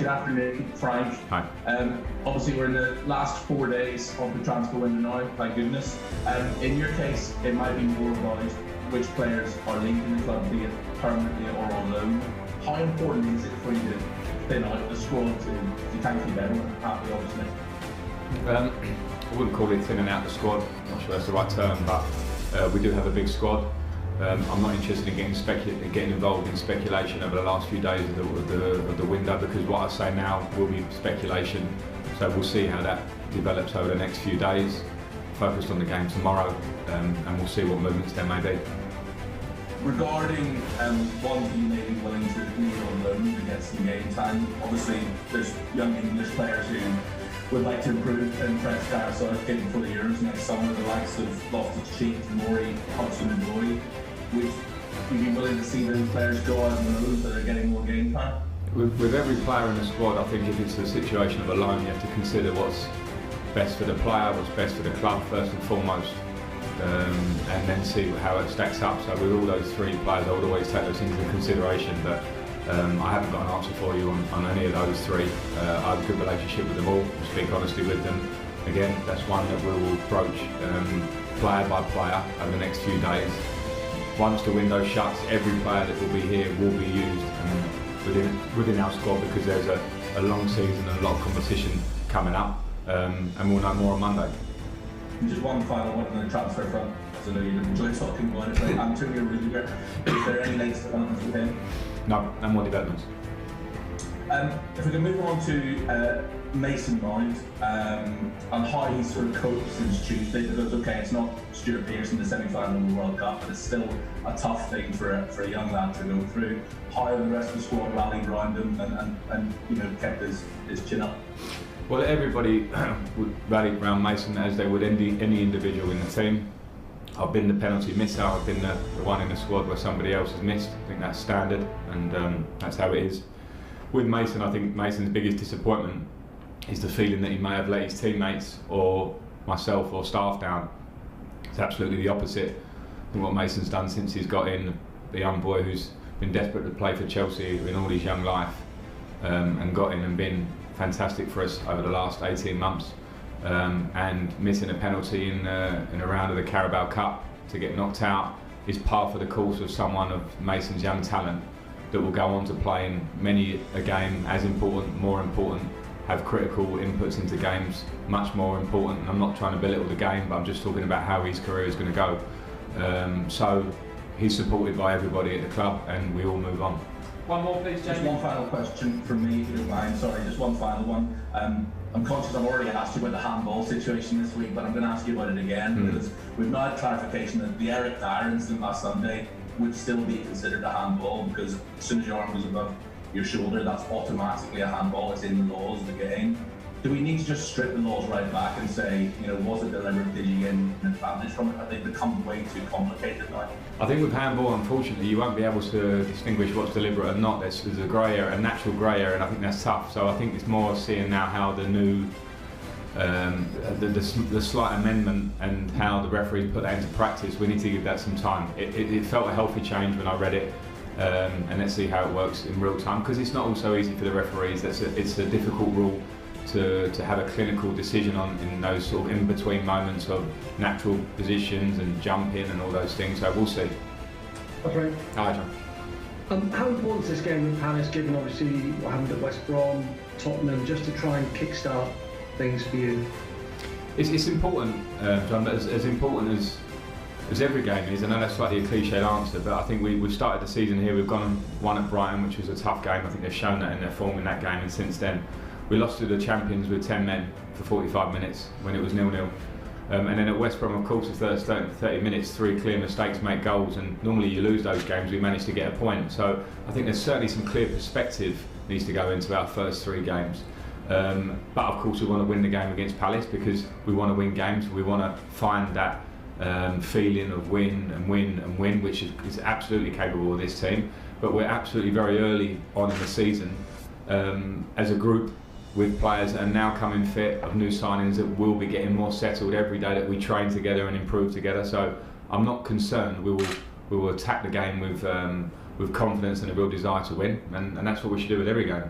Good afternoon, Frank. Hi. Obviously, we're in the last 4 days of the transfer window now, thank goodness. In your case, it might be more about which players are leaving the club, be it permanently or on loan. How important is it for you to thin out the squad to thank you everyone happy, obviously? I wouldn't call it thinning out the squad, I'm not sure that's the right term, but we do have a big squad. I'm not interested in getting involved in speculation over the last few days of the window, because what I say now will be speculation. So we'll see how that develops over the next few days. Focused on the game tomorrow, and we'll see what movements there may be. Regarding ones you may be willing to leave on loan to get some game time, obviously there's young English players who would like to improve and impress Gareth Southgate for the Euros next summer, the likes of Loftus-Cheek, Murray, Hudson and Roy. Would you be willing to see those players go out on loan so they're getting more game time? With every player in the squad, I think if it's a situation of a loan, you have to consider what's best for the player, what's best for the club first and foremost, and then see how it stacks up. So with all those three players, I would always take those into consideration, but I haven't got an answer for you on any of those three. I have a good relationship with them all, we speak honestly with them. Again, that's one that we will approach player by player over the next few days. Once the window shuts, every player that will be here will be used within our squad, because there's a long season and a lot of competition coming up, and we'll know more on Monday. And just one final one on the transfer front, because I know you enjoy talking about it, but Antonio Rudiger, is there any latest developments with him? No more developments. If we can move on to Mason Mount and how he's sort of coped since Tuesday, because okay, it's not Stuart Pearson, the semi-final of the World Cup, but it's still a tough thing for a young lad to go through. How the rest of the squad rallied around him and you know, kept his chin up? Well, everybody would rally around Mason as they would any individual in the team. I've been the penalty misser, I've been the one in the squad where somebody else has missed. I think that's standard, and that's how it is. With Mason, I think Mason's biggest disappointment is the feeling that he may have let his teammates or myself or staff down. It's absolutely the opposite. I think what Mason's done since he's got in, the young boy who's been desperate to play for Chelsea in all his young life, and got in and been fantastic for us over the last 18 months. And missing a penalty in a round of the Carabao Cup to get knocked out is par for the course of someone of Mason's young talent that will go on to play in many a game as important, more important, have critical inputs into games, much more important. And I'm not trying to belittle the game, but I'm just talking about how his career is going to go. So he's supported by everybody at the club, and we all move on. One more, please, Jamie. Just one final question from me, if you don't mind. Sorry, just one final one. I'm conscious I've already asked you about the handball situation this week, but I'm going to ask you about it again, because we've now had clarification that the Eric Dyer incident last Sunday would still be considered a handball, because as soon as your arm was above your shoulder, that's automatically a handball. It's in the laws of the game. Do we need to just strip the laws right back and say, you know, was it deliberate? Did you get an advantage from it? Have they become way too complicated now? I think with handball, unfortunately, you won't be able to distinguish what's deliberate or not. There's a grey area, a natural grey area, and I think that's tough. So I think it's more seeing now how the new, the slight amendment and how the referees put that into practice. We need to give that some time. It felt a healthy change when I read it, and let's see how it works in real time, because it's not all so easy for the referees. It's a difficult rule to have a clinical decision on in those sort of in-between moments of natural positions and jumping and all those things, so we'll see. Okay. Hi, John. How important is this game with Palace, given obviously what happened at West Brom, Tottenham, just to try and kickstart things for you? It's important, John, but as important as every game is. I know that's slightly a cliched answer, but I think we've started the season here, we've gone and won at Brighton, which was a tough game. I think they've shown that in their form in that game, and since then we lost to the champions with 10 men for 45 minutes when it was 0-0. And then at West Brom, of course, the first 30 minutes, 3 clear mistakes make goals, and normally you lose those games, we managed to get a point. So I think there's certainly some clear perspective needs to go into our first 3 games. But of course we want to win the game against Palace, because we want to win games, we want to find that feeling of win and win and win, which is absolutely capable of this team. But we're absolutely very early on in the season as a group, with players that are now coming fit, of new signings that will be getting more settled every day that we train together and improve together. So I'm not concerned. We will attack the game with confidence and a real desire to win, and that's what we should do with every game.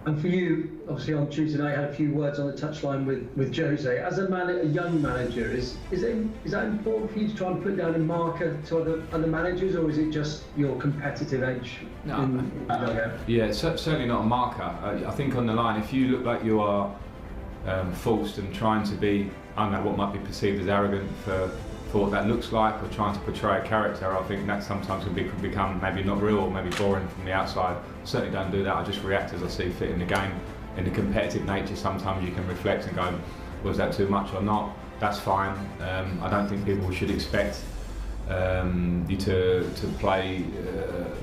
And for you, obviously on Tuesday night, you had a few words on the touchline with Jose. As a young manager, is that important for you to try and put down a marker to other managers, or is it just your competitive edge? No, yeah, certainly not a marker. I think on the line, if you look like you are forced and trying to be, I don't know, what might be perceived as arrogant for what that looks like, or trying to portray a character, I think that sometimes could become maybe not real or maybe boring from the outside. I certainly don't do that. I just react as I see fit in the game. In the competitive nature, sometimes you can reflect and go, was that too much or not? That's fine. I don't think people should expect you to play,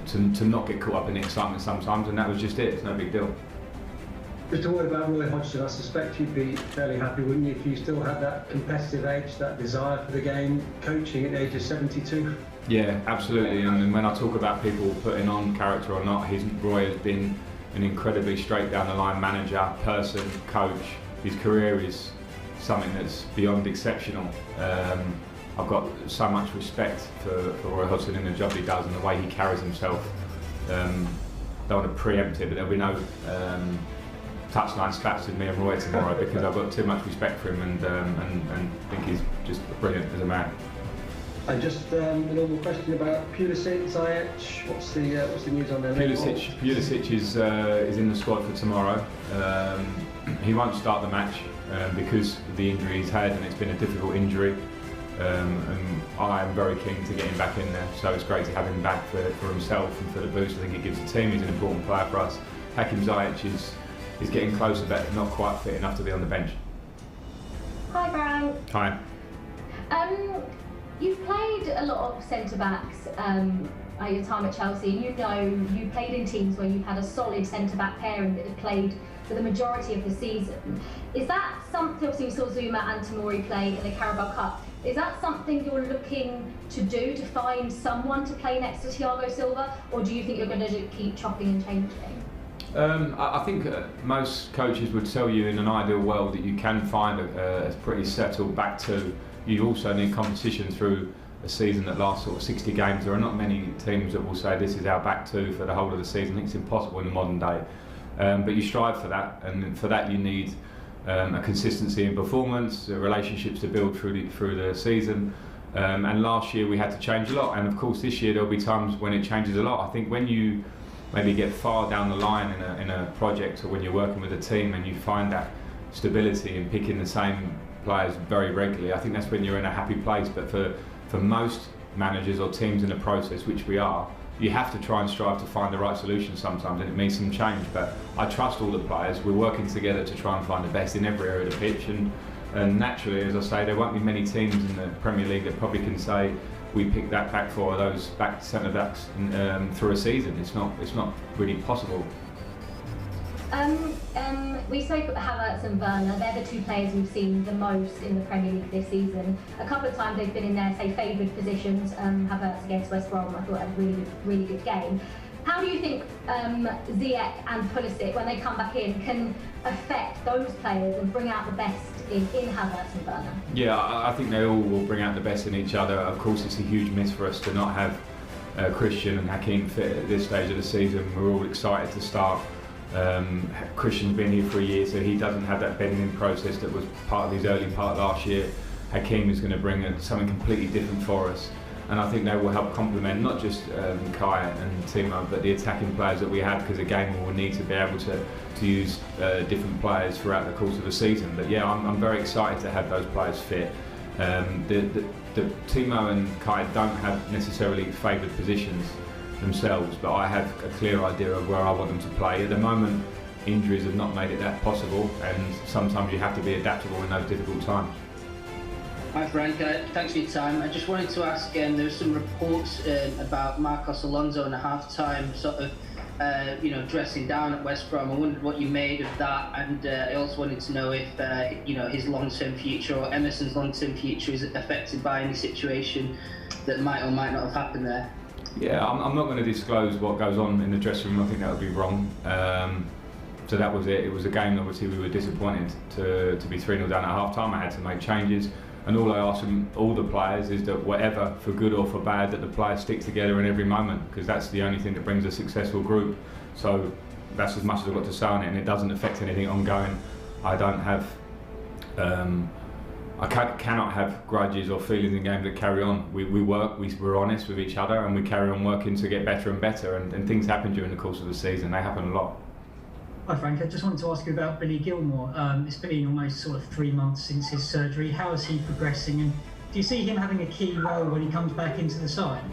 to not get caught up in the excitement sometimes, and that was just it. It's no big deal. Just a word about Roy Hodgson. I suspect you'd be fairly happy, wouldn't you, if you still had that competitive edge, that desire for the game, coaching at the age of 72? Yeah, absolutely. And when I talk about people putting on character or not, Roy has been an incredibly straight down the line manager, person, coach. His career is something that's beyond exceptional. I've got so much respect for Roy Hodgson and the job he does and the way he carries himself. Don't want to preempt it, but there'll be no touchline slaps with me and Roy tomorrow because I've got too much respect for him and think he's just brilliant as a man. And just a normal question about Pulisic, Ziyech. What's the news on there? Pulisic is in the squad for tomorrow. He won't start the match because of the injury he's had, and it's been a difficult injury. And I am very keen to get him back in there, so it's great to have him back for himself and for the boost I think it gives the team. He's an important player for us. Hakim Ziyech is getting closer but not quite fit enough to be on the bench. Hi Brian. Hi. You've played a lot of centre-backs at your time at Chelsea. You played in teams where you've had a solid centre-back pairing that have played for the majority of the season. Is that something, obviously we saw Zuma and Tamori play in the Carabao Cup, is that something you're looking to do, to find someone to play next to Thiago Silva, or do you think you're going to keep chopping and changing? I think most coaches would tell you in an ideal world that you can find a pretty settled back two. You also need competition through a season that lasts sort of 60 games. There are not many teams that will say this is our back two for the whole of the season. I think it's impossible in the modern day. But you strive for that, and for that you need a consistency in performance, relationships to build through the season. And last year we had to change a lot, and of course this year there'll be times when it changes a lot. I think when you maybe get far down the line in a project, or when you're working with a team and you find that stability in picking the same players very regularly, I think that's when you're in a happy place. But for most managers or teams in the process, which we are, you have to try and strive to find the right solution sometimes, and it means some change. But I trust all the players. We're working together to try and find the best in every area of the pitch, and naturally, as I say, there won't be many teams in the Premier League that probably can say we picked that back four of those back centre backs through a season. It's not really possible. We spoke about Havertz and Werner. They're the two players we've seen the most in the Premier League this season. A couple of times they've been in their, say, favoured positions. Havertz against West Brom, I thought had a really good game. How do you think Ziyech and Pulisic, when they come back in, can affect those players and bring out the best in Havertz and Werner? Yeah, I think they all will bring out the best in each other. Of course, it's a huge miss for us to not have Christian and Hakim fit at this stage of the season. We're all excited to start. Christian's been here for a year, so he doesn't have that bedding in process that was part of his early part last year. Hakim is going to bring something completely different for us, and I think they will help complement not just Kai and Timo, but the attacking players that we have, because again we will need to be able to use different players throughout the course of the season. But yeah, I'm very excited to have those players fit. The Timo and Kai don't have necessarily favoured positions themselves, but I have a clear idea of where I want them to play. At the moment, injuries have not made it that possible, and sometimes you have to be adaptable in those difficult times. Hi Frank, thanks for your time. I just wanted to ask, there were some reports about Marcos Alonso in a half-time sort of dressing down at West Brom. I wondered what you made of that, and I also wanted to know if his long-term future, or Emerson's long-term future, is affected by any situation that might or might not have happened there. Yeah, I'm not going to disclose what goes on in the dressing room. I think that would be wrong. So that was it. It was a game that obviously we were disappointed to be 3-0 down at half-time. I had to make changes, and all I ask from all the players is that whatever, for good or for bad, that the players stick together in every moment, because that's the only thing that brings a successful group. So that's as much as I've got to say on it, and it doesn't affect anything ongoing. I don't have, I cannot have grudges or feelings in games that carry on. We work, we're honest with each other, and we carry on working to get better and better, and things happen during the course of the season. They happen a lot. Hi Frank, I just wanted to ask you about Billy Gilmore. It's been almost sort of 3 months since his surgery. How is he progressing, and do you see him having a key role when he comes back into the side?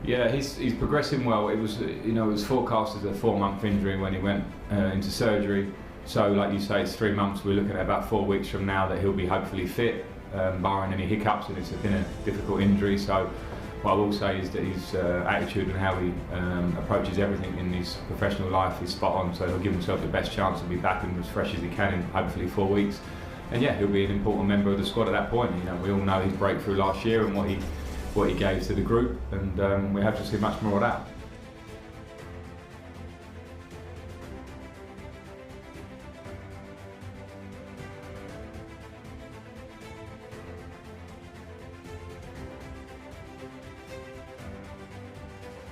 Yeah, he's progressing well. It was, you know, it was forecast as a 4-month injury when he went into surgery. So, like you say, it's 3 months. We're looking at about 4 weeks from now that he'll be hopefully fit, barring any hiccups. And it's been a difficult injury. So, what I will say is that his attitude and how he approaches everything in his professional life is spot on. So he'll give himself the best chance to be back and as fresh as he can in hopefully 4 weeks. And yeah, he'll be an important member of the squad at that point. You know, we all know his breakthrough last year and what he gave to the group, and we hope to see much more of that.